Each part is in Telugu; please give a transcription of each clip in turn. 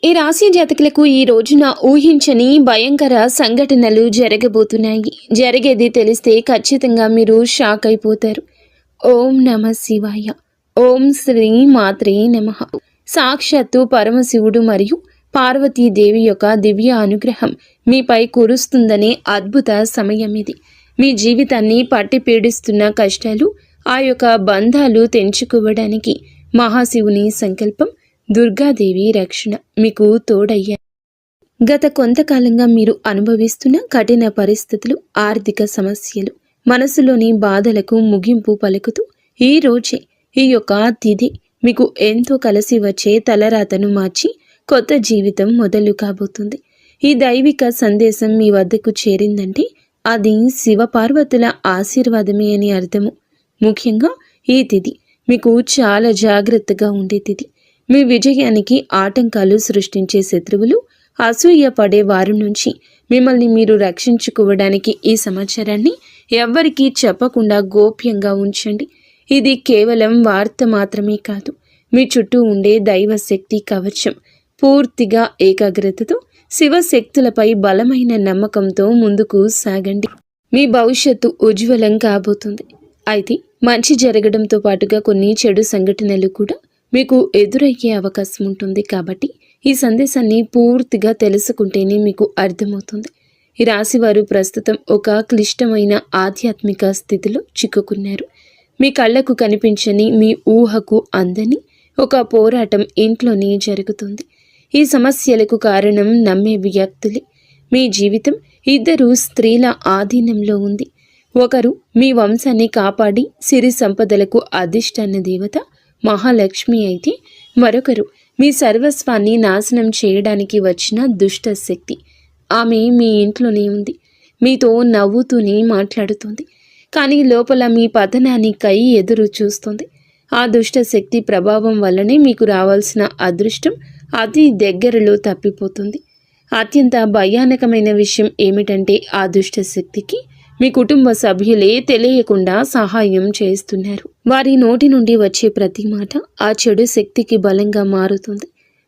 ఈ రాశి జాతకులకు ఈ రోజున ఊహించని భయంకర సంఘటనలు జరగబోతున్నాయి. జరిగేది తెలిస్తే ఖచ్చితంగా మీరు షాక్ అయిపోతారు. ఓం నమ శివాయ. ఓం శ్రీ మాత్రే నమః. సాక్షాత్తు పరమశివుడు మరియు పార్వతీదేవి యొక్క దివ్య అనుగ్రహం మీపై కురుస్తుందనే అద్భుత సమయం ఇది. మీ జీవితాన్ని పట్టి పీడిస్తున్న కష్టాలు, ఆ యొక్క బంధాలు తెంచుకోవడానికి మహాశివుని సంకల్పం, దుర్గాదేవి రక్షణ మీకు తోడయ్యాయి. గత కొంతకాలంగా మీరు అనుభవిస్తున్న కఠిన పరిస్థితులు, ఆర్థిక సమస్యలు, మనసులోని బాధలకు ముగింపు పలుకుతూ ఈ రోజే ఈ యొక్క తిథి మీకు ఎంతో కలిసి వచ్చే తలరాతను మార్చి కొత్త జీవితం మొదలు కాబోతుంది. ఈ దైవిక సందేశం మీ వద్దకు చేరిందంటే అది శివపార్వతుల ఆశీర్వాదమే అని అర్థము. ముఖ్యంగా ఈ తిథి మీకు చాలా జాగ్రత్తగా ఉండే తిథి. మీ విజయానికి ఆటంకాలు సృష్టించే శత్రువులు, అసూయ పడే వారి నుంచి మిమ్మల్ని మీరు రక్షించుకోవడానికి ఈ సమాచారాన్ని ఎవ్వరికీ చెప్పకుండా గోప్యంగా ఉంచండి. ఇది కేవలం వార్త మాత్రమే కాదు, మీ చుట్టూ ఉండే దైవశక్తి కవచం. పూర్తిగా ఏకాగ్రతతో శివశక్తులపై బలమైన నమ్మకంతో ముందుకు సాగండి. మీ భవిష్యత్తు ఉజ్వలం కాబోతుంది. అయితే మంచి జరగడంతో పాటుగా కొన్ని చెడు సంఘటనలు కూడా మీకు ఎదురయ్యే అవకాశం ఉంటుంది. కాబట్టి ఈ సందేశాన్ని పూర్తిగా తెలుసుకుంటేనే మీకు అర్థమవుతుంది. ఈ రాశివారు ప్రస్తుతం ఒక క్లిష్టమైన ఆధ్యాత్మిక స్థితిలో చిక్కుకున్నారు. మీ కళ్ళకు కనిపించని, మీ ఊహకు అందని ఒక పోరాటం ఇంట్లోనే జరుగుతుంది. ఈ సమస్యలకు కారణం నమ్మే వ్యక్తులే. మీ జీవితం ఇద్దరు స్త్రీల ఆధీనంలో ఉంది. ఒకరు మీ వంశాన్ని కాపాడి సిరి సంపదలకు అధిష్టాన దేవత మహాలక్ష్మి అయితే, మరొకరు మీ సర్వస్వాన్ని నాశనం చేయడానికి వచ్చిన దుష్ట శక్తి. ఆమె మీ ఇంట్లోనే ఉంది, మీతో నవ్వుతూనే మాట్లాడుతుంది, కానీ లోపల మీ పతనానికై ఎదురు చూస్తుంది. ఆ దుష్ట శక్తి ప్రభావం వల్లనే మీకు రావాల్సిన అదృష్టం అతి దగ్గరలో తప్పిపోతుంది. అత్యంత భయానకమైన విషయం ఏమిటంటే ఆ దుష్ట శక్తికి మీ కుటుంబ సభ్యులే తెలియకుండా సహాయం చేస్తున్నారు. వారి నోటి నుండి వచ్చే ప్రతి మాట ఆ చెడు శక్తికి బలంగా మారుతుంది.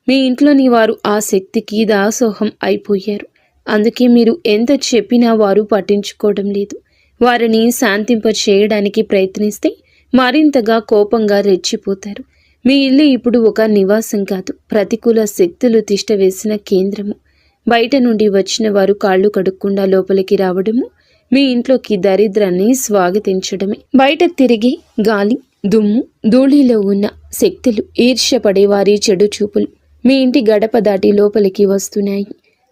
మీ ఇంట్లోని వారు ఆ శక్తికి దాసోహం అయిపోయారు. అందుకే మీరు ఎంత చెప్పినా వారు పట్టించుకోవడం లేదు. వారిని శాంతింప చేయడానికి ప్రయత్నిస్తే మరింతగా కోపంగా రెచ్చిపోతారు. మీ ఇల్లు ఇప్పుడు ఒక నివాసం కాదు, ప్రతికూల శక్తులు తిష్టవేసిన కేంద్రము. బయట నుండి వచ్చిన వారు కాళ్ళు కడుక్కుండా లోపలికి రావడము మీ ఇంట్లోకి దరిద్రాన్ని స్వాగతించడమే. బయట తిరిగి గాలి, దుమ్ము, ధూళిలో ఉన్న శక్తులు, ఈర్ష్యపడే వారి చెడు చూపులు మీ ఇంటి గడప దాటి లోపలికి వస్తున్నాయి.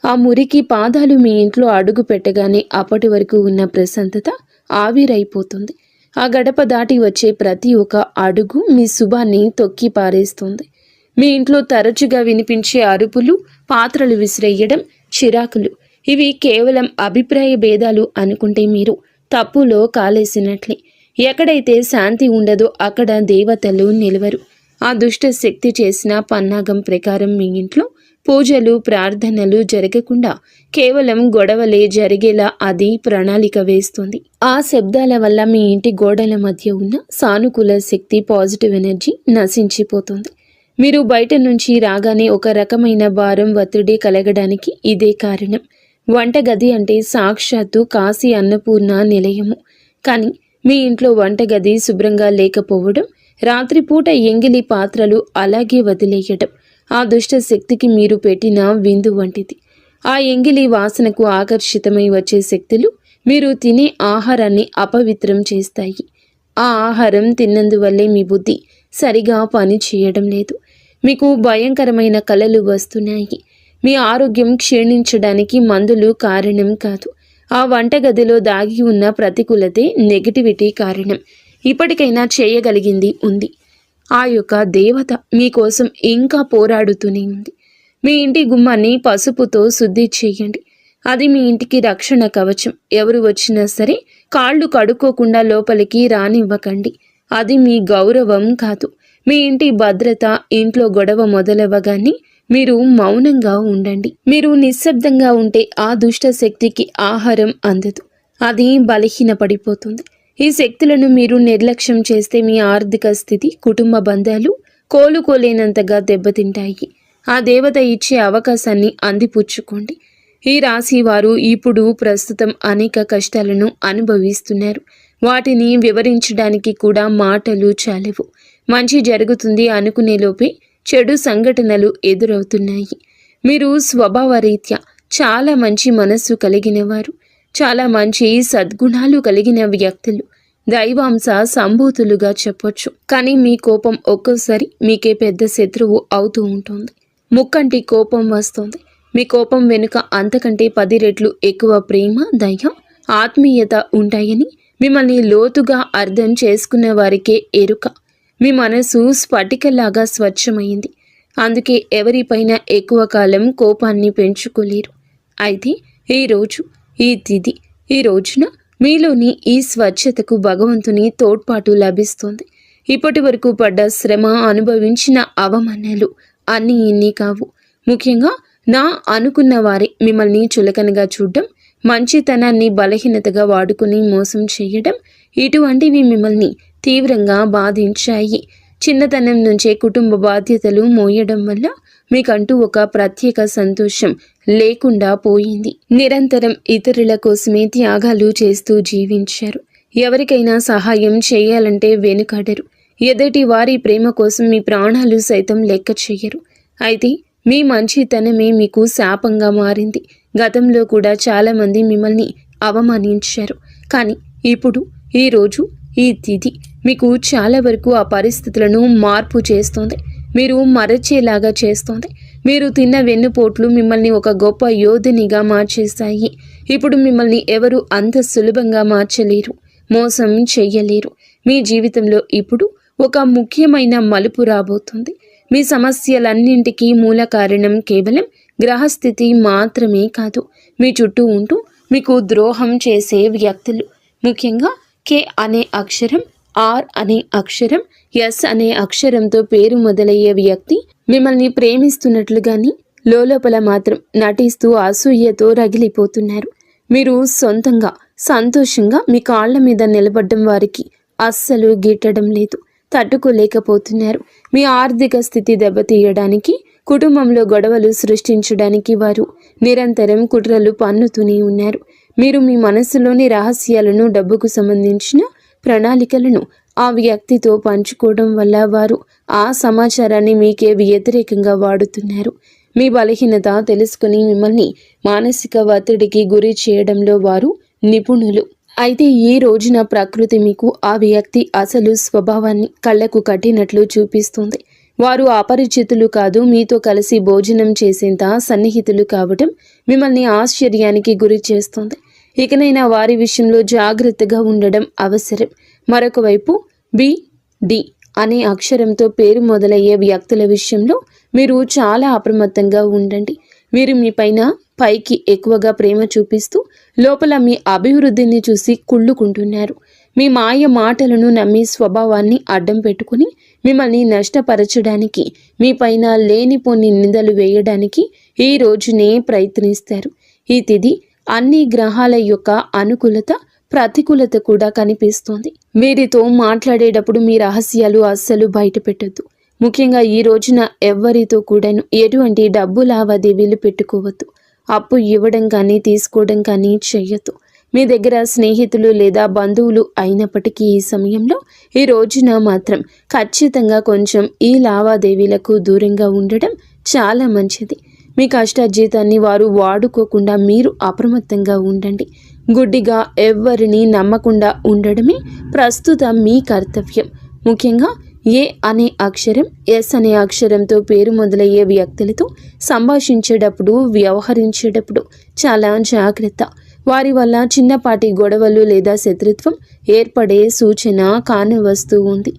ఆ మురికి పాదాలు మీ ఇంట్లో అడుగు పెట్టగానే అప్పటి వరకు ఉన్న ప్రశాంతత ఆవిరైపోతుంది. ఆ గడప దాటి వచ్చే ప్రతి ఒక్క అడుగు మీ శుభాన్ని తొక్కి పారేస్తుంది. మీ ఇంట్లో తరచుగా వినిపించే అరుపులు, పాత్రలు విసిరేయడం, చిరాకులు, ఇవి కేవలం అభిప్రాయ భేదాలు అనుకుంటే మీరు తప్పులో కాలేసినట్లే. ఎక్కడైతే శాంతి ఉండదో అక్కడ దేవతలు నిలవరు. ఆ దుష్ట శక్తి చేసిన పన్నాగం ప్రకారం మీ ఇంట్లో పూజలు, ప్రార్థనలు జరగకుండా కేవలం గొడవలే జరిగేలా అది ప్రణాళిక వేస్తుంది. ఆ శబ్దాల వల్ల మీ ఇంటి గోడల మధ్య ఉన్న సానుకూల శక్తి, పాజిటివ్ ఎనర్జీ నశించిపోతుంది. మీరు బయట నుంచి రాగానే ఒక రకమైన భారం, ఒత్తిడి కలగడానికి ఇదే కారణం. వంటగది అంటే సాక్షాత్తు కాశీ అన్నపూర్ణ నిలయము. కానీ మీ ఇంట్లో వంటగది శుభ్రంగా లేకపోవడం, రాత్రిపూట ఎంగిలి పాత్రలు అలాగే వదిలేయడం ఆ దుష్ట శక్తికి మీరు పెట్టిన విందు వంటిది. ఆ ఎంగిలి వాసనకు ఆకర్షితమై వచ్చే శక్తులు మీరు తినే ఆహారాన్ని అపవిత్రం చేస్తాయి. ఆ ఆహారం తిన్నందువల్లే మీ బుద్ధి సరిగా పని చేయడం లేదు. మీకు భయంకరమైన కలలు వస్తున్నాయి. మీ ఆరోగ్యం క్షీణించడానికి మందులు కారణం కాదు. ఆ వంటగదిలో దాగి ఉన్న ప్రతికూలతే, నెగిటివిటీ కారణం. ఇప్పటికైనా చేయగలిగింది ఉంది. ఆ యొక్క దేవత మీకోసం ఇంకా పోరాడుతూనే ఉంది. మీ ఇంటి గుమ్మాన్ని పసుపుతో శుద్ధి చేయండి. అది మీ ఇంటికి రక్షణ కవచం. ఎవరు వచ్చినా సరే కాళ్ళు కడుక్కోకుండా లోపలికి రానివ్వకండి. అది మీ గౌరవం కాదు, మీ ఇంటి భద్రత. ఇంట్లో గొడవ మొదలవ్వగానే మీరు మౌనంగా ఉండండి. మీరు నిశ్శబ్దంగా ఉంటే ఆ దుష్ట శక్తికి ఆహారం అందదు, అది బలహీనపడిపోతుంది. ఈ శక్తులను మీరు నిర్లక్ష్యం చేస్తే మీ ఆర్థిక స్థితి, కుటుంబ బంధాలు కోలుకోలేనంతగా దెబ్బతింటాయి. ఆ దేవత ఇచ్చే అవకాశాన్ని అందిపుచ్చుకోండి. ఈ రాశి వారు ఇప్పుడు ప్రస్తుతం అనేక కష్టాలను అనుభవిస్తున్నారు. వాటిని వివరించడానికి కూడా మాటలు చాలవు. మంచి జరుగుతుంది అనుకునేలోపే చెడు సంఘటనలు ఎదురవుతున్నాయి. మీరు స్వభావరీత్యా చాలా మంచి మనస్సు కలిగిన వారు, చాలా మంచి సద్గుణాలు కలిగిన వ్యక్తులు, దైవాంశ సంభూతులుగా చెప్పొచ్చు. కానీ మీ కోపం ఒక్కోసారి మీకే పెద్ద శత్రువు అవుతూ ఉంటుంది. ముక్కంటి కోపం వస్తుంది. మీ కోపం వెనుక అంతకంటే 10 రెట్లు ఎక్కువ ప్రేమ, దయ, ఆత్మీయత ఉంటాయని మిమ్మల్ని లోతుగా అర్థం చేసుకున్న వారికే ఎరుక. మీ మనసు స్ఫటికలాగా స్వచ్ఛమైంది. అందుకే ఎవరిపైన ఎక్కువ కాలం కోపాన్ని పెంచుకోలేరు. అయితే ఈరోజు ఈ తిథి, ఈ రోజున మీలోని ఈ స్వచ్ఛతకు భగవంతుని తోడ్పాటు లభిస్తుంది. ఇప్పటి వరకు పడ్డ శ్రమ, అనుభవించిన అవమానాలు అన్నీ ఇన్ని కావు. ముఖ్యంగా నా అనుకున్న వారే మిమ్మల్ని చులకనగా చూడడం, మంచితనాన్ని బలహీనతగా వాడుకుని మోసం చేయడం, ఇటువంటివి మిమ్మల్ని తీవ్రంగా బాధించాయి. చిన్నతనం నుంచే కుటుంబ బాధ్యతలు మోయడం వల్ల మీకంటూ ఒక ప్రత్యేక సంతోషం లేకుండా పోయింది. నిరంతరం ఇతరుల కోసమే త్యాగాలు చేస్తూ జీవించారు. ఎవరికైనా సహాయం చేయాలంటే వెనుకాడరు. ఎదుటి వారి ప్రేమ కోసం మీ ప్రాణాలు సైతం లెక్క చెయ్యరు. అయితే మీ మంచితనమే మీకు శాపంగా మారింది. గతంలో కూడా చాలామంది మిమ్మల్ని అవమానించారు. కానీ ఇప్పుడు, ఈరోజు, ఈ తిథి మీకు చాలా వరకు ఆ పరిస్థితులను మార్పు చేస్తోంది. మీరు మరచేలాగా చేస్తోంది. మీరు తిన్న వెన్నుపోట్లు మిమ్మల్ని ఒక గొప్ప యోధునిగా మార్చేస్తాయి. ఇప్పుడు మిమ్మల్ని ఎవరు అంత సులభంగా మార్చలేరు, మోసం చెయ్యలేరు. మీ జీవితంలో ఇప్పుడు ఒక ముఖ్యమైన మలుపు రాబోతుంది. మీ సమస్యలన్నింటికీ మూల కారణం కేవలం గ్రహస్థితి మాత్రమే కాదు, మీ చుట్టూ ఉంటూ మీకు ద్రోహం చేసే వ్యక్తులు. ముఖ్యంగా కే అనే అక్షరం, ఆర్ అనే అక్షరం, ఎస్ అనే అక్షరంతో పేరు మొదలయ్యే వ్యక్తి మిమ్మల్ని ప్రేమిస్తున్నట్లుగాని లోపల మాత్రం నటిస్తూ అసూయతో రగిలిపోతున్నారు. మీరు సొంతంగా సంతోషంగా మీ కాళ్ల మీద నిలబడ్డం వారికి అస్సలు గిట్టడం లేదు, తట్టుకోలేకపోతున్నారు. మీ ఆర్థిక స్థితి దెబ్బతీయడానికి, కుటుంబంలో గొడవలు సృష్టించడానికి వారు నిరంతరం కుట్రలు పన్నుతూనే ఉన్నారు. మీరు మీ మనసులోని రహస్యాలను, డబ్బుకు సంబంధించిన ప్రణాళికలను ఆ వ్యక్తితో పంచుకోవడం వల్ల వారు ఆ సమాచారాన్ని మీకే వ్యతిరేకంగా వాడుతున్నారు. మీ బలహీనత తెలుసుకుని మిమ్మల్ని మానసిక ఒత్తిడికి గురి చేయడంలో వారు నిపుణులు. అయితే ఈ రోజున ప్రకృతి మీకు ఆ వ్యక్తి అసలు స్వభావాన్ని కళ్ళకు కట్టినట్లు చూపిస్తుంది. వారు అపరిచితులు కాదు, మీతో కలిసి భోజనం చేసేంత సన్నిహితులు కావడం మిమ్మల్ని ఆశ్చర్యానికి గురి చేస్తుంది. ఇకనైనా వారి విషయంలో జాగ్రత్తగా ఉండడం అవసరం. మరొక వైపు బి, డి అనే అక్షరంతో పేరు మొదలయ్యే వ్యక్తుల విషయంలో మీరు చాలా అప్రమత్తంగా ఉండండి. వీరు మీ పైకి ఎక్కువగా ప్రేమ చూపిస్తూ లోపల మీ అభివృద్ధిని చూసి కుళ్ళుకుంటున్నారు. మీ మాయ మాటలను నమ్మి స్వభావాన్ని అడ్డం పెట్టుకుని మిమ్మల్ని నష్టపరచడానికి, మీ పైన లేనిపోని నిందలు వేయడానికి ఈ రోజునే ప్రయత్నిస్తారు. ఈ తిథి అన్ని గ్రహాల యొక్క అనుకూలత, ప్రతికూలత కూడా కనిపిస్తోంది. వీరితో మాట్లాడేటప్పుడు మీ రహస్యాలు అస్సలు బయటపెట్టొద్దు. ముఖ్యంగా ఈ రోజున ఎవ్వరితో కూడాను ఎటువంటి డబ్బు లావాదేవీలు పెట్టుకోవద్దు. అప్పు ఇవ్వడం కానీ తీసుకోవడం కానీ చెయ్యొద్దు. మీ దగ్గర స్నేహితులు లేదా బంధువులు అయినప్పటికీ ఈ సమయంలో, ఈ రోజున మాత్రం ఖచ్చితంగా కొంచెం ఈ లావాదేవీలకు దూరంగా ఉండడం చాలా మంచిది. మీ కష్టార్జితాన్ని వారు వాడుకోకుండా మీరు అప్రమత్తంగా ఉండండి. గుడ్డిగా ఎవ్వరిని నమ్మకుండా ఉండడమే ప్రస్తుతం మీ కర్తవ్యం. ముఖ్యంగా ఏ అనే అక్షరం, ఎస్ అనే అక్షరంతో పేరు మొదలయ్యే వ్యక్తులతో సంభాషించేటప్పుడు, వ్యవహరించేటప్పుడు చాలా జాగ్రత్త. వారి వల్ల చిన్నపాటి గొడవలు లేదా శత్రుత్వం ఏర్పడే సూచన కానవస్తూ ఉంది.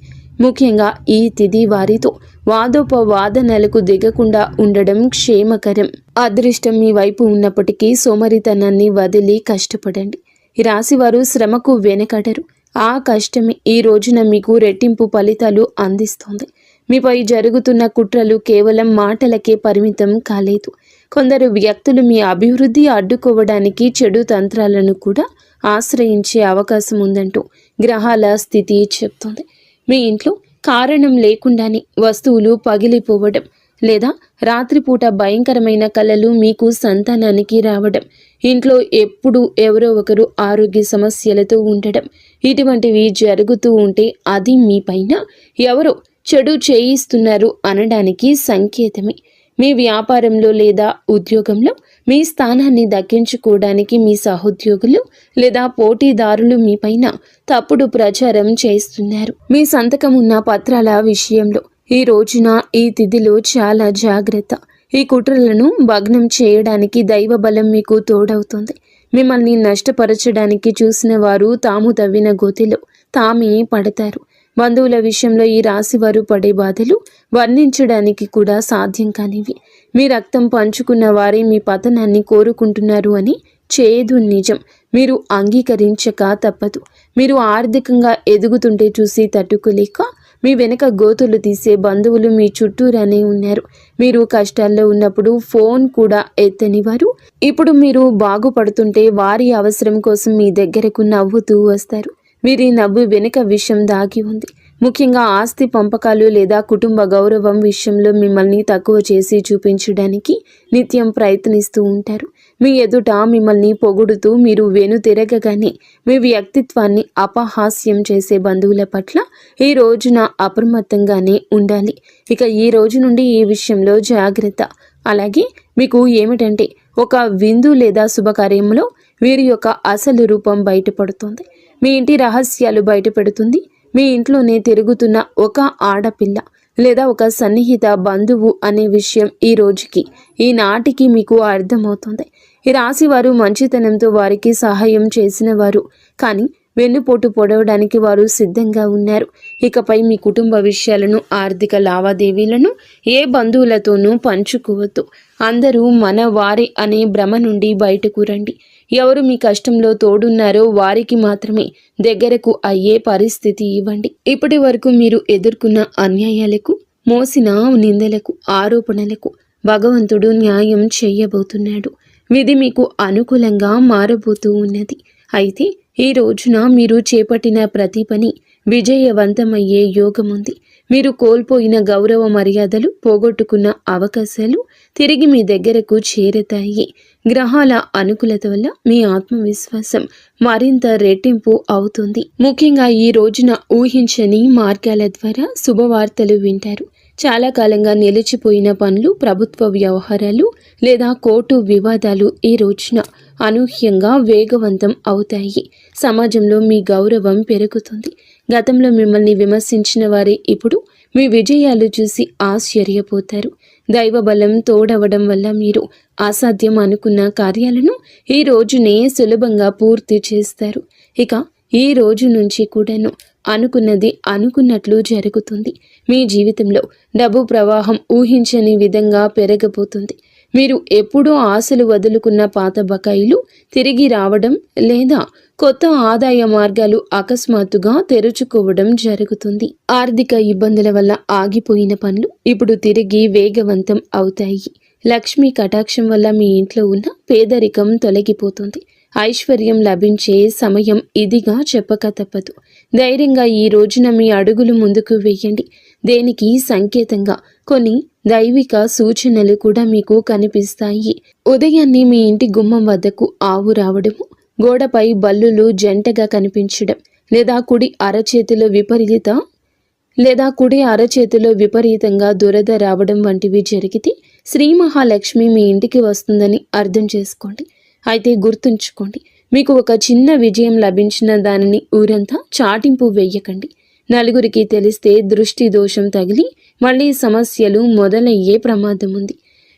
ముఖ్యంగా ఈ తిథి వారితో వాదోపవాదనలకు దిగకుండా ఉండడం క్షేమకరం. అదృష్టం మీ వైపు ఉన్నప్పటికీ సోమరితనాన్ని వదిలి కష్టపడండి. ఈ రాశివారు శ్రమకు వెనకడరు. ఆ కష్టమే ఈ రోజున మీకు రెట్టింపు ఫలితాలు అందిస్తోంది. మీపై జరుగుతున్న కుట్రలు కేవలం మాటలకే పరిమితం కాలేదు. కొందరు వ్యక్తులు మీ అభివృద్ధి అడ్డుకోవడానికి చెడు తంత్రాలను కూడా ఆశ్రయించే అవకాశం ఉందంటూ గ్రహాల స్థితి చెప్తోంది. మీ ఇంట్లో కారణం లేకుండానే వస్తువులు పగిలిపోవడం, లేదా రాత్రిపూట భయంకరమైన కలలు మీకు సంతానానికి రావడం, ఇంట్లో ఎప్పుడు ఎవరో ఒకరు ఆరోగ్య సమస్యలతో ఉండడం, ఇటువంటివి జరుగుతూ ఉంటే అది మీ పైన ఎవరో చెడు చేయిస్తున్నారు అనడానికి సంకేతమే. మీ వ్యాపారంలో లేదా ఉద్యోగంలో మీ స్థానాన్ని దక్కించుకోవడానికి మీ సహోద్యోగులు లేదా పోటీదారులు మీ పైన తప్పుడు ప్రచారం చేస్తున్నారు. మీ సంతకం ఉన్న పత్రాల విషయంలో ఈ రోజున ఈ తిథిలో చాలా జాగ్రత్త. ఈ కుట్రలను భగ్నం చేయడానికి దైవ బలం మీకు తోడవుతుంది. మిమ్మల్ని నష్టపరచడానికి చూసిన వారు తాము తవ్విన గోతిలో తామే పడతారు. బంధువుల విషయంలో ఈ రాశి వారు పడే బాధలు వర్ణించడానికి కూడా సాధ్యం కానివి. మీ రక్తం పంచుకున్న వారే మీ పతనాన్ని కోరుకుంటున్నారు అని చేదు నిజం. మీరు అంగీకరించక తప్పదు. మీరు ఆర్థికంగా ఎదుగుతుంటే చూసి తట్టుకోలేక మీ వెనక గోతులు తీసే బంధువులు మీ చుట్టూరానే ఉన్నారు. మీరు కష్టాల్లో ఉన్నప్పుడు ఫోన్ కూడా ఎత్తని వారు ఇప్పుడు మీరు బాగుపడుతుంటే వారి అవసరం కోసం మీ దగ్గరకు నవ్వుతూ వస్తారు. వీరి నవ్వు వెనుక విషయం దాగి ఉంది. ముఖ్యంగా ఆస్తి పంపకాలు లేదా కుటుంబ గౌరవం విషయంలో మిమ్మల్ని తక్కువ చేసి చూపించడానికి నిత్యం ప్రయత్నిస్తూ ఉంటారు. మీ ఎదుట మిమ్మల్ని పొగుడుతూ మీరు వెనుతిరగగానే మీ వ్యక్తిత్వాన్ని అపహాస్యం చేసే బంధువుల పట్ల ఈ రోజున అప్రమత్తంగానే ఉండాలి. ఇక ఈ రోజు నుండి ఈ విషయంలో జాగ్రత్త. అలాగే మీకు ఏమిటంటే ఒక విందు లేదా శుభకార్యంలో వీరి యొక్క అసలు రూపం బయటపడుతుంది. మీ ఇంటి రహస్యాలు బయటపెడుతుంది. మీ ఇంట్లోనే తిరుగుతున్న ఒక ఆడపిల్ల లేదా ఒక సన్నిహిత బంధువు అనే విషయం ఈ రోజుకి ఈనాటికి మీకు అర్థమవుతుంది. ఈ రాశి వారు మంచితనంతో వారికి సహాయం చేసిన వారు, కానీ వెన్నుపోటు పొడవడానికి వారు సిద్ధంగా ఉన్నారు. ఇకపై మీ కుటుంబ విషయాలను, ఆర్థిక లావాదేవీలను ఏ బంధువులతోనూ పంచుకోవద్దు. అందరూ మన వారే అనే భ్రమ నుండి బయటకు రండి. ఎవరు మీ కష్టంలో తోడున్నారో వారికి మాత్రమే దగ్గరకు అయ్యే పరిస్థితి ఇవ్వండి. ఇప్పటి వరకు మీరు ఎదుర్కొన్న అన్యాయాలకు, మోసిన నిందలకు, ఆరోపణలకు భగవంతుడు న్యాయం చేయబోతున్నాడు. విధి మీకు అనుకూలంగా మారబోతూ ఉన్నది. అయితే ఈ రోజున మీరు చేపట్టిన ప్రతి పని విజయవంతమయ్యే యోగముంది. మీరు కోల్పోయిన గౌరవ మర్యాదలు, పోగొట్టుకున్న అవకాశాలు తిరిగి మీ దగ్గరకు చేరుతాయి. గ్రహాల అనుకూలత వల్ల మీ ఆత్మవిశ్వాసం మరింత రెట్టింపు అవుతుంది. ముఖ్యంగా ఈ రోజున ఊహించని మార్గాల ద్వారా శుభవార్తలు వింటారు. చాలా కాలంగా నిలిచిపోయిన పనులు, ప్రభుత్వ వ్యవహారాలు లేదా కోర్టు వివాదాలు ఈ రోజున అనూహ్యంగా వేగవంతం అవుతాయి. సమాజంలో మీ గౌరవం పెరుగుతుంది. గతంలో మిమ్మల్ని విమర్శించిన వారే ఇప్పుడు మీ విజయాలు చూసి ఆశ్చర్యపోతారు. దైవ బలం తోడవడం వల్ల మీరు అసాధ్యం అనుకున్న కార్యాలను ఈ రోజునే సులభంగా పూర్తి చేస్తారు. ఇక ఈ రోజు నుంచి కూడాను అనుకున్నది అనుకున్నట్లు జరుగుతుంది. మీ జీవితంలో డబ్బు ప్రవాహం ఊహించని విధంగా పెరగబోతుంది. మీరు ఎప్పుడూ ఆశలు వదులుకున్న పాత బకాయిలు తిరిగి రావడం లేదా కొత్త ఆదాయ మార్గాలు అకస్మాత్తుగా తెరుచుకోవడం జరుగుతుంది. ఆర్థిక ఇబ్బందుల వల్ల ఆగిపోయిన పనులు ఇప్పుడు తిరిగి వేగవంతం అవుతాయి. లక్ష్మీ కటాక్షం వల్ల మీ ఇంట్లో ఉన్న పేదరికం తొలగిపోతుంది. ఐశ్వర్యం లభించే సమయం ఇదిగా చెప్పక తప్పదు. ధైర్యంగా ఈ రోజున మీ అడుగులు ముందుకు వేయండి. దేనికి సంకేతంగా కొన్ని దైవిక సూచనలు కూడా మీకు కనిపిస్తాయి. ఉదయాన్నే మీ ఇంటి గుమ్మం వద్దకు ఆవు రావడము, గోడపై బల్లులు జంటగా కనిపించడం, లేదా కుడి అరచేతిలో విపరీతంగా దురద రావడం వంటివి జరిగితే శ్రీ మహాలక్ష్మి మీ ఇంటికి వస్తుందని అర్థం చేసుకోండి. అయితే గుర్తుంచుకోండి, మీకు ఒక చిన్న విజయం లభించిన దానిని ఊరంతా చాటింపు వేయకండి. నలుగురికి తెలిస్తే దృష్టి దోషం తగిలి మళ్ళీ సమస్యలు మొదలయ్యే ప్రమాదం ఉంది.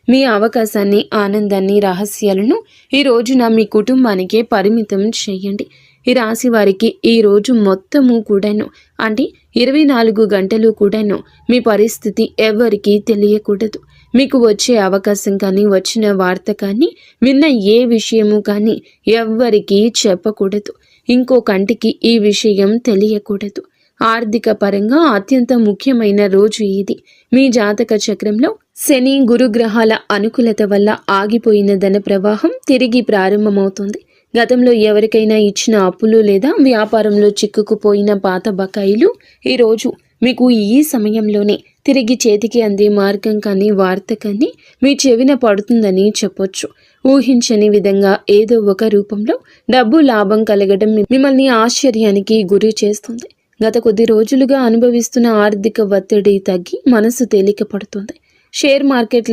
మీ అవకాశాన్ని, ఆనందాన్ని, రహస్యాలను ఈ రోజున మీ కుటుంబానికే పరిమితం చేయండి. ఈ రాశి వారికి ఈ రోజు మొత్తము కూడాను, అంటే 24 గంటలు కూడాను మీ పరిస్థితి ఎవరికీ తెలియకూడదు. మీకు వచ్చే అవకాశం కానీ, వచ్చిన వార్త కానీ, విన్న ఏ విషయము కానీ ఎవ్వరికీ చెప్పకూడదు. ఇంకో కంటికి ఈ విషయం తెలియకూడదు. ఆర్థిక పరంగా అత్యంత ముఖ్యమైన రోజు ఇది. మీ జాతక చక్రంలో శని, గురుగ్రహాల అనుకూలత వల్ల ఆగిపోయిన ధన ప్రవాహం తిరిగి ప్రారంభమవుతుంది. గతంలో ఎవరికైనా ఇచ్చిన అప్పులు లేదా వ్యాపారంలో చిక్కుకుపోయిన పాత బకాయిలు ఈరోజు మీకు ఈ సమయంలోనే తిరిగి చేతికి అందే మార్గం కానీ వార్త కానీ మీ చెవిన పడుతుందని చెప్పొచ్చు. ఊహించని విధంగా ఏదో ఒక రూపంలో డబ్బు లాభం కలగడం మిమ్మల్ని ఆశ్చర్యానికి గురి చేస్తుంది. గత కొద్ది రోజులుగా అనుభవిస్తున్న ఆర్థిక ఒత్తిడి తగ్గి మనసు తేలిక పడుతుంది. షేర్ మార్కెట్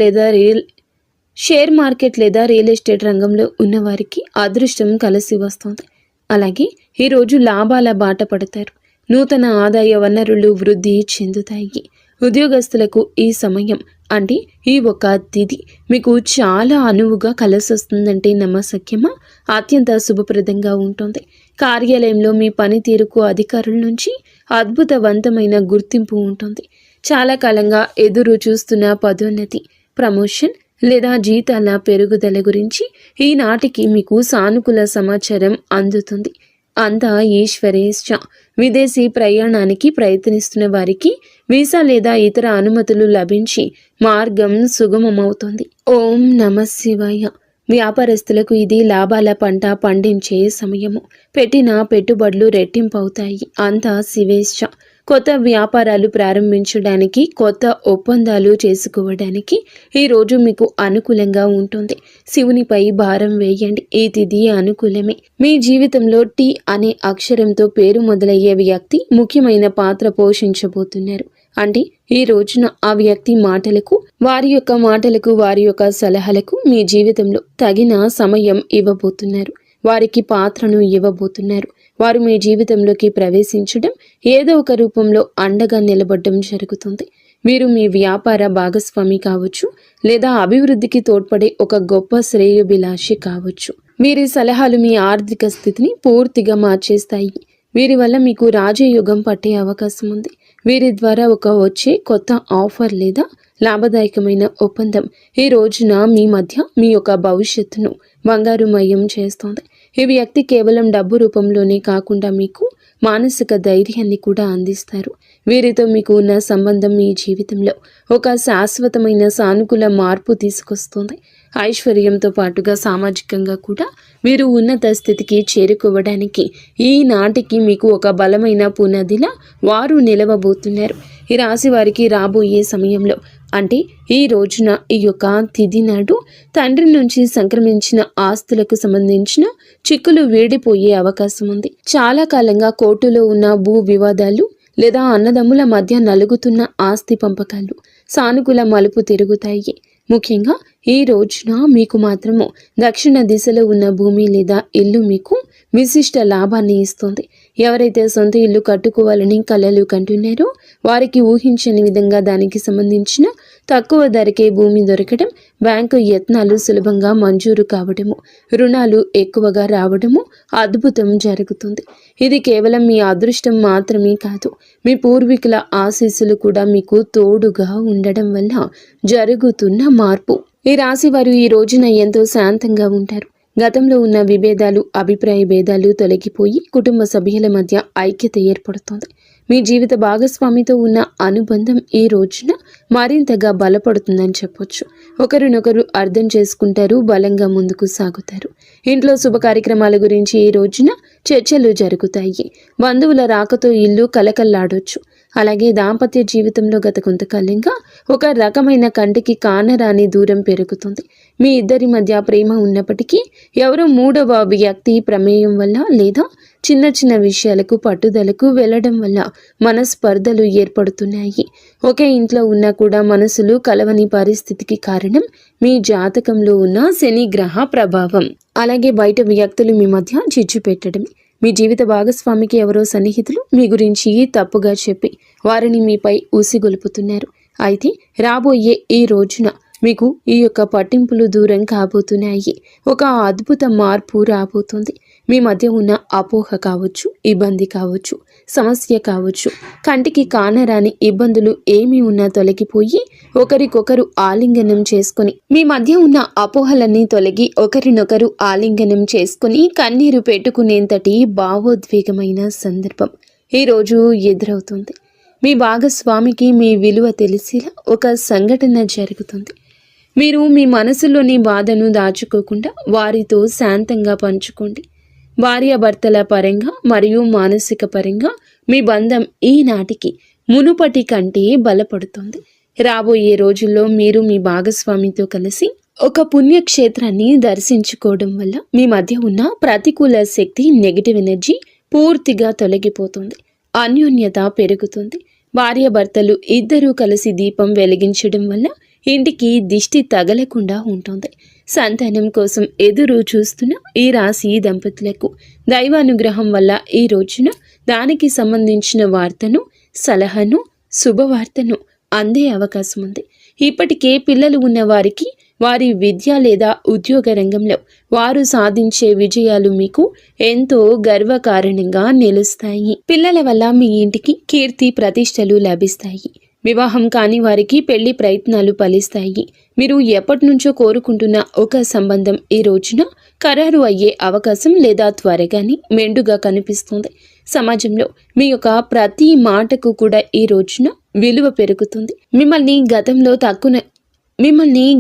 లేదా రియల్ ఎస్టేట్ రంగంలో ఉన్నవారికి అదృష్టం కలిసి వస్తుంది. అలాగే ఈరోజు లాభాల బాట పడతారు. నూతన ఆదాయ వనరులు వృద్ధి చెందుతాయి. ఉద్యోగస్తులకు ఈ సమయం అంటే ఈ ఒక తిథి మీకు చాలా అనువుగా కలిసొస్తుందంటే నమ్మశక్యమా? అత్యంత శుభప్రదంగా ఉంటుంది. కార్యాలయంలో మీ పనితీరుకు అధికారుల నుంచి అద్భుతవంతమైన గుర్తింపు ఉంటుంది. చాలా కాలంగా ఎదురు చూస్తున్న పదోన్నతి, ప్రమోషన్ లేదా జీతాల పెరుగుదల గురించి ఈనాటికి మీకు సానుకూల సమాచారం అందుతుంది. అంతా ఈశ్వరేచ్ఛ. విదేశీ ప్రయాణానికి ప్రయత్నిస్తున్న వారికి వీసా లేదా ఇతర అనుమతులు లభించి మార్గం సుగమమవుతుంది. ఓం నమః శివాయ. వ్యాపారస్తులకు ఇది లాభాల పంట పండించే సమయము. పెట్టిన పెట్టుబడులు రెట్టింపవుతాయి. అంతా శివేచ్ఛ. కొత్త వ్యాపారాలు ప్రారంభించడానికి, కొత్త ఒప్పందాలు చేసుకోవడానికి ఈరోజు మీకు అనుకూలంగా ఉంటుంది. శివునిపై భారం వేయండి. ఈ తిథి అనుకూలమే. మీ జీవితంలో టీ అనే అక్షరంతో పేరు మొదలయ్యే వ్యక్తి ముఖ్యమైన పాత్ర పోషించబోతున్నారు. అంటే ఈ రోజున ఆ వ్యక్తి మాటలకు, వారి యొక్క సలహాలకు మీ జీవితంలో తగిన సమయం ఇవ్వబోతున్నారు. వారికి పాత్రను ఇవ్వబోతున్నారు. వారు మీ జీవితంలోకి ప్రవేశించడం, ఏదో ఒక రూపంలో అండగా నిలబడడం జరుగుతుంది. మీరు మీ వ్యాపార భాగస్వామి కావచ్చు, లేదా అభివృద్ధికి తోడ్పడే ఒక గొప్ప శ్రేయోభిలాషి కావచ్చు. వీరి సలహాలు మీ ఆర్థిక స్థితిని పూర్తిగా మార్చేస్తాయి. వీరి వల్ల మీకు రాజయోగం పట్టే అవకాశం ఉంది. వీరి ద్వారా వచ్చే కొత్త ఆఫర్ లేదా లాభదాయకమైన ఒప్పందం ఈ రోజున మీ మధ్య మీ యొక్క భవిష్యత్తును బంగారుమయం చేస్తోంది. ఈ వ్యక్తి కేవలం డబ్బు రూపంలోనే కాకుండా మీకు మానసిక ధైర్యాన్ని కూడా అందిస్తారు. వీరితో మీకు ఉన్న సంబంధం మీ జీవితంలో ఒక శాశ్వతమైన సానుకూల మార్పు తీసుకొస్తుంది. ఐశ్వర్యంతో పాటుగా సామాజికంగా కూడా మీరు ఉన్నత స్థితికి చేరుకోవడానికి ఈనాటికి మీకు ఒక బలమైన పునాదిలా వారు నిలవబోతున్నారు. ఈ రాశి వారికి రాబోయే సమయంలో అంటే ఈ రోజున ఈ యొక్క తిథి నాడు తండ్రి నుంచి సంక్రమించిన ఆస్తులకు సంబంధించిన చిక్కులు వీడిపోయే అవకాశం ఉంది. చాలా కాలంగా కోర్టులో ఉన్న భూ వివాదాలు లేదా అన్నదమ్ముల మధ్య నలుగుతున్న ఆస్తి పంపకాలు సానుకూల మలుపు తిరుగుతాయి. ముఖ్యంగా ఈ రోజున మీకు మాత్రము దక్షిణ దిశలో ఉన్న భూమి లేదా ఇల్లు మీకు విశిష్ట లాభాన్ని ఇస్తుంది. ఎవరైతే సొంత ఇల్లు కట్టుకోవాలని కలలు కంటున్నారో వారికి ఊహించని విధంగా దానికి సంబంధించిన తక్కువ ధరకే భూమి దొరకడం, బ్యాంకు యత్నాలు సులభంగా మంజూరు కావడము, రుణాలు ఎక్కువగా రావడము అద్భుతం జరుగుతుంది. ఇది కేవలం మీ అదృష్టం మాత్రమే కాదు, మీ పూర్వీకుల ఆశీస్సులు కూడా మీకు తోడుగా ఉండడం వల్ల జరుగుతున్న మార్పు. ఈ రాశి వారు ఈ రోజున ఎంతో శాంతంగా ఉంటారు. గతంలో ఉన్న విభేదాలు, అభిప్రాయ భేదాలు తొలగిపోయి కుటుంబ సభ్యుల మధ్య ఐక్యత ఏర్పడుతోంది. మీ జీవిత భాగస్వామితో ఉన్న అనుబంధం ఈ రోజున మరింతగా బలపడుతుందని చెప్పొచ్చు. ఒకరినొకరు అర్థం చేసుకుంటారు, బలంగా ముందుకు సాగుతారు. ఇంట్లో శుభ కార్యక్రమాల గురించి ఈ రోజున చర్చలు జరుగుతాయి. బంధువుల రాకతో ఇల్లు కలకల్లాడొచ్చు. అలాగే దాంపత్య జీవితంలో గత కొంతకాలంగా ఒక రకమైన కంటికి కానరాని దూరం పెరుగుతుంది. మీ ఇద్దరి మధ్య ప్రేమ ఉన్నప్పటికీ ఎవరో మూడవ వ్యక్తి ప్రమేయం వల్ల లేదా చిన్న చిన్న విషయాలకు పట్టుదలకు వెళ్ళడం వల్ల మనస్పర్ధలు ఏర్పడుతున్నాయి. ఒకే ఇంట్లో ఉన్నా కూడా మనసులు కలవని పరిస్థితికి కారణం మీ జాతకంలో ఉన్న శని గ్రహ ప్రభావం. అలాగే బయట వ్యక్తులు మీ మధ్య చిచ్చు పెట్టడమే. మీ జీవిత భాగస్వామికి ఎవరో సన్నిహితులు మీ గురించి తప్పుగా చెప్పి వారిని మీపై ఊసిగొలుపుతున్నారు. అయితే రాబోయే ఈ రోజున మీకు ఈ యొక్క పట్టింపులు దూరం కాబోతున్నాయి. ఒక అద్భుత మార్పు రాబోతుంది. మీ మధ్య ఉన్న అపోహ కావచ్చు, ఇబ్బంది కావచ్చు, సమస్య కావచ్చు, కంటికి కానరాని ఇబ్బందులు ఏమి ఉన్నా తొలగిపోయి ఒకరికొకరు ఆలింగనం చేసుకొని, మీ మధ్య ఉన్న అపోహలన్నీ తొలగి ఒకరినొకరు ఆలింగనం చేసుకొని కన్నీరు పెట్టుకునేంతటి భావోద్వేగమైన సందర్భం ఈరోజు ఎదురవుతుంది. మీ భాగస్వామికి మీ విలువ తెలిసేలా ఒక సంఘటన జరుగుతుంది. మీరు మీ మనసులోని బాధను దాచుకోకుండా వారితో శాంతంగా పంచుకోండి. భార్యాభర్తల పరంగా మరియు మానసిక పరంగా మీ బంధం ఈనాటికి మునుపటి కంటే బలపడుతుంది. రాబోయే రోజుల్లో మీరు మీ భాగస్వామితో కలిసి ఒక పుణ్యక్షేత్రాన్ని దర్శించుకోవడం వల్ల మీ మధ్య ఉన్న ప్రతికూల శక్తి, నెగిటివ్ ఎనర్జీ పూర్తిగా తొలగిపోతుంది. అన్యోన్యత పెరుగుతుంది. భార్యాభర్తలు ఇద్దరూ కలిసి దీపం వెలిగించడం వల్ల ఇంటికి దిష్టి తగలకుండా ఉంటుంది. సంతానం కోసం ఎదురు చూస్తున్న ఈ రాశి దంపతులకు దైవానుగ్రహం వల్ల ఈ రోజున దానికి సంబంధించిన వార్తను, సలహాను, శుభవార్తను అందే అవకాశం ఉంది. ఇప్పటికే పిల్లలు ఉన్న వారికి వారి విద్య లేదా ఉద్యోగ రంగంలో వారు సాధించే విజయాలు మీకు ఎంతో గర్వకారణంగా నిలుస్తాయి. పిల్లల వల్ల మీ ఇంటికి కీర్తి ప్రతిష్టలు లభిస్తాయి. వివాహం కాని వారికి పెళ్లి ప్రయత్నాలు ఫలిస్తాయి. మీరు ఎప్పటి నుంచో కోరుకుంటున్న ఒక సంబంధం ఈ రోజున ఖరారు అయ్యే అవకాశం లేదా త్వరగానే మెండుగా కనిపిస్తుంది. సమాజంలో మీ యొక్క ప్రతి మాటకు కూడా ఈ రోజున విలువ పెరుగుతుంది. మిమ్మల్ని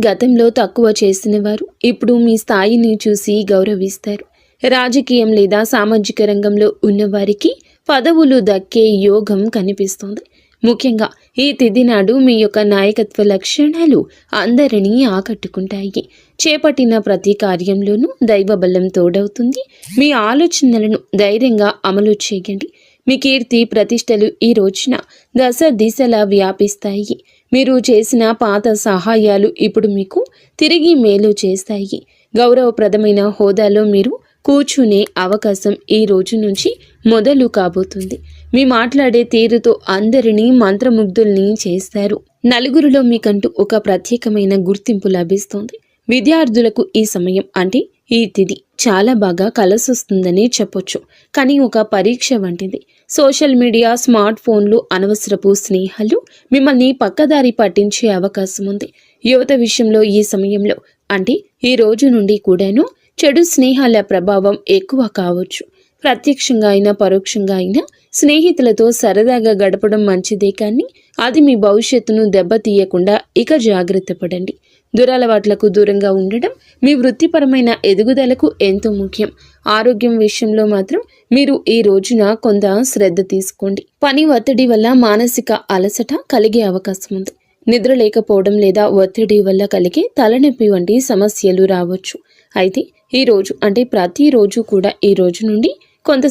గతంలో తక్కువ చేసిన వారు ఇప్పుడు మీ స్థాయిని చూసి గౌరవిస్తారు. రాజకీయం లేదా సామాజిక రంగంలో ఉన్నవారికి పదవులు దక్కే యోగం కనిపిస్తుంది. ముఖ్యంగా ఈ తిథి నాడు మీ యొక్క నాయకత్వ లక్షణాలు అందరినీ ఆకట్టుకుంటాయి. చేపట్టిన ప్రతి కార్యంలోనూ దైవ బలం తోడవుతుంది. మీ ఆలోచనలను ధైర్యంగా అమలు చేయండి. మీ కీర్తి ప్రతిష్టలు ఈ రోజున దశ దిశలా వ్యాపిస్తాయి. మీరు చేసిన పాత సహాయాలు ఇప్పుడు మీకు తిరిగి మేలు చేస్తాయి. గౌరవప్రదమైన హోదాలో మీరు కూర్చునే అవకాశం ఈ రోజు నుంచి మొదలు కాబోతుంది. మీ మాట్లాడే తీరుతో అందరినీ మంత్రముగ్ధుల్ని చేస్తారు. నలుగురిలో మీకంటూ ఒక ప్రత్యేకమైన గుర్తింపు లభిస్తుంది. విద్యార్థులకు ఈ సమయం అంటే ఈ తిథి చాలా బాగా కలిసొస్తుందని చెప్పొచ్చు. కానీ ఒక పరీక్ష వంటిది. సోషల్ మీడియా, స్మార్ట్ ఫోన్లు, అనవసరపు స్నేహాలు మిమ్మల్ని పక్కదారి పట్టించే అవకాశం ఉంది. యువత విషయంలో ఈ సమయంలో అంటే ఈ రోజు నుండి కూడాను చెడు స్నేహాల ప్రభావం ఎక్కువ కావచ్చు. ప్రత్యక్షంగా అయినా పరోక్షంగా అయినా స్నేహితులతో సరదాగా గడపడం మంచిదే, కానీ అది మీ భవిష్యత్తును దెబ్బతీయకుండా ఇక జాగ్రత్త పడండి. దురలవాట్లకు దూరంగా ఉండడం మీ వృత్తిపరమైన ఎదుగుదలకు ఎంతో ముఖ్యం. ఆరోగ్యం విషయంలో మాత్రం మీరు ఈ రోజున కొంత శ్రద్ధ తీసుకోండి. పని ఒత్తిడి వల్ల మానసిక అలసట కలిగే అవకాశం ఉంది. నిద్ర లేకపోవడం లేదా ఒత్తిడి వల్ల కలిగే తలనొప్పి వంటి సమస్యలు రావచ్చు. అయితే ఈ రోజు అంటే ప్రతిరోజు కూడా ఈ రోజు నుండి కొంత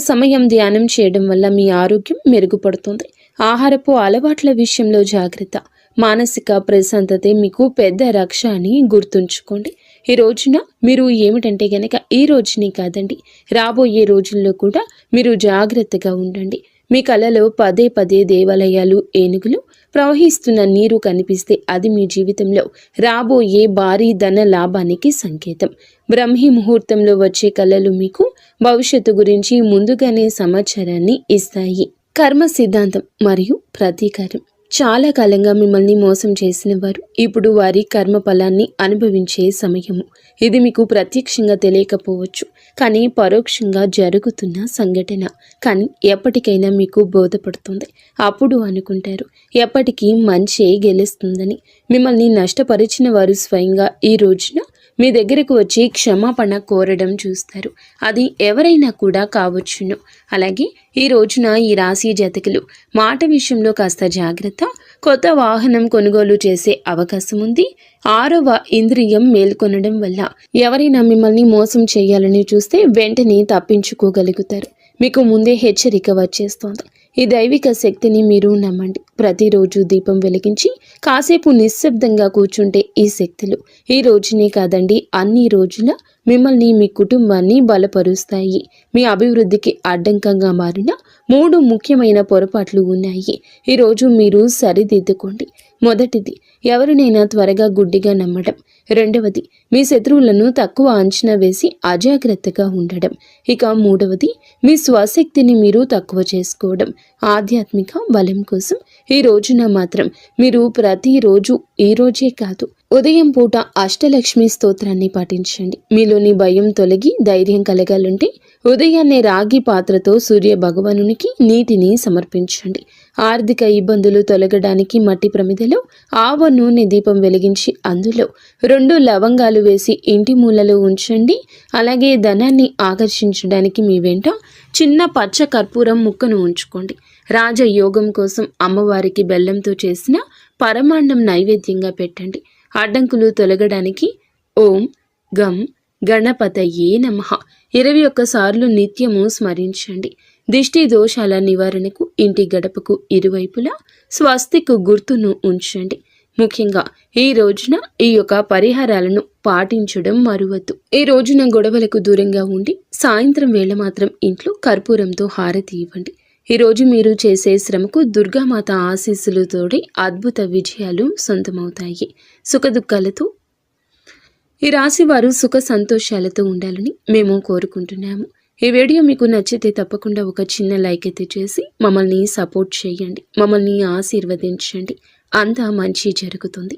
సమయం ధ్యానం చేయడం వల్ల మీ ఆరోగ్యం మెరుగుపడుతుంది. ఆహారపు అలవాట్ల విషయంలో జాగ్రత్త. మానసిక ప్రశాంతతే మీకు పెద్ద రక్ష అని గుర్తుంచుకోండి. ఈ రోజున మీరు ఏమిటంటే గనక ఈ రోజుని కాదండి, రాబోయే రోజుల్లో కూడా మీరు జాగ్రత్తగా ఉండండి. మీ కలలో పదే పదే దేవాలయాలు, ఏనుగులు, ప్రవహిస్తున్న నీరు కనిపిస్తే అది మీ జీవితంలో రాబోయే భారీ ధన లాభానికి సంకేతం. బ్రహ్మీ ముహూర్తంలో వచ్చే కళలు మీకు భవిష్యత్తు గురించి ముందుగానే సమాచారాన్ని ఇస్తాయి. కర్మ సిద్ధాంతం మరియు ప్రతీకారం. చాలా కాలంగా మిమ్మల్ని మోసం చేసిన వారు ఇప్పుడు వారి కర్మ ఫలాన్ని అనుభవించే సమయము. ఇది మీకు ప్రత్యక్షంగా తెలియకపోవచ్చు, కానీ పరోక్షంగా జరుగుతున్న సంఘటన. కానీ ఎప్పటికైనా మీకు బోధపడుతుంది. అప్పుడు అనుకుంటారు ఎప్పటికీ మంచే గెలుస్తుందని. మిమ్మల్ని నష్టపరిచిన వారు స్వయంగా ఈ రోజున మీ దగ్గరకు వచ్చి క్షమాపణ కోరడం చూస్తారు. అది ఎవరైనా కూడా కావచ్చును. అలాగే ఈ రోజున ఈ రాశి జాతకులు మాట విషయంలో కాస్త జాగ్రత్త. కొత్త వాహనం కొనుగోలు చేసే అవకాశం ఉంది. 6వ ఇంద్రియం మేల్కొనడం వల్ల ఎవరైనా మిమ్మల్ని మోసం చేయాలని చూస్తే వెంటనే తప్పించుకోగలుగుతారు. మీకు ముందే హెచ్చరిక వచ్చేస్తోంది. ఈ దైవిక శక్తిని మీరు నమ్మండి. ప్రతిరోజు దీపం వెలిగించి కాసేపు నిశ్శబ్దంగా కూర్చుంటే ఈ శక్తులు ఈ రోజునే కాదండి, అన్ని రోజుల మిమ్మల్ని, మీ కుటుంబాన్ని బలపరుస్తాయి. మీ అభివృద్ధికి అడ్డంకంగా మారిన 3 ముఖ్యమైన పొరపాట్లు ఉన్నాయి. ఈరోజు మీరు సరిదిద్దుకోండి. మొదటిది, ఎవరినైనా త్వరగా గుడ్డిగా నమ్మడం. రెండవది, మీ శత్రువులను తక్కువ అంచనా వేసి అజాగ్రత్తగా ఉండడం. ఇక మూడవది, మీ స్వశక్తిని మీరు తక్కువ చేసుకోవడం. ఆధ్యాత్మిక బలం కోసం ఈ రోజున మాత్రం మీరు ప్రతిరోజు, ఈ రోజే కాదు, ఉదయం పూట అష్టలక్ష్మి స్తోత్రాన్ని పాటించండి. మీలోని భయం తొలగి ధైర్యం కలగాలంటే ఉదయాన్నే రాగి పాత్రతో సూర్య భగవానునికి నీటిని సమర్పించండి. ఆర్థిక ఇబ్బందులు తొలగడానికి మట్టి ప్రమిదలో ఆవ నూనె దీపం వెలిగించి అందులో 2 లవంగాలు వేసి ఇంటి మూలలో ఉంచండి. అలాగే ధనాన్ని ఆకర్షించడానికి మీ వెంట చిన్న పచ్చ కర్పూరం ముక్కను ఉంచుకోండి. రాజయోగం కోసం అమ్మవారికి బెల్లంతో చేసిన పరమాన్నం నైవేద్యంగా పెట్టండి. అడ్డంకులు తొలగడానికి ఓం గం గణపతయే నమః 21 సార్లు నిత్యము స్మరించండి. దిష్టి దోషాల నివారణకు ఇంటి గడపకు ఇరువైపులా స్వస్తికు గుర్తును ఉంచండి. ముఖ్యంగా ఈ రోజున ఈ యొక్క పరిహారాలను పాటించడం మరువద్దు. ఈ రోజున గొడవలకు దూరంగా ఉండి సాయంత్రం వేళ మాత్రం ఇంట్లో కర్పూరంతో హారతి ఇవ్వండి. ఈ రోజు మీరు చేసే శ్రమకు దుర్గామాత ఆశీస్సులతోటి అద్భుత విజయాలు సొంతమవుతాయి. సుఖదుఖాలతో ఈ రాశి వారు సుఖ సంతోషాలతో ఉండాలని మేము కోరుకుంటున్నాము. ఈ వీడియో మీకు నచ్చితే తప్పకుండా ఒక చిన్న లైక్ అయితే చేసి మమ్మల్ని సపోర్ట్ చేయండి. మమ్మల్ని ఆశీర్వదించండి. అంతా మంచి జరుగుతుంది.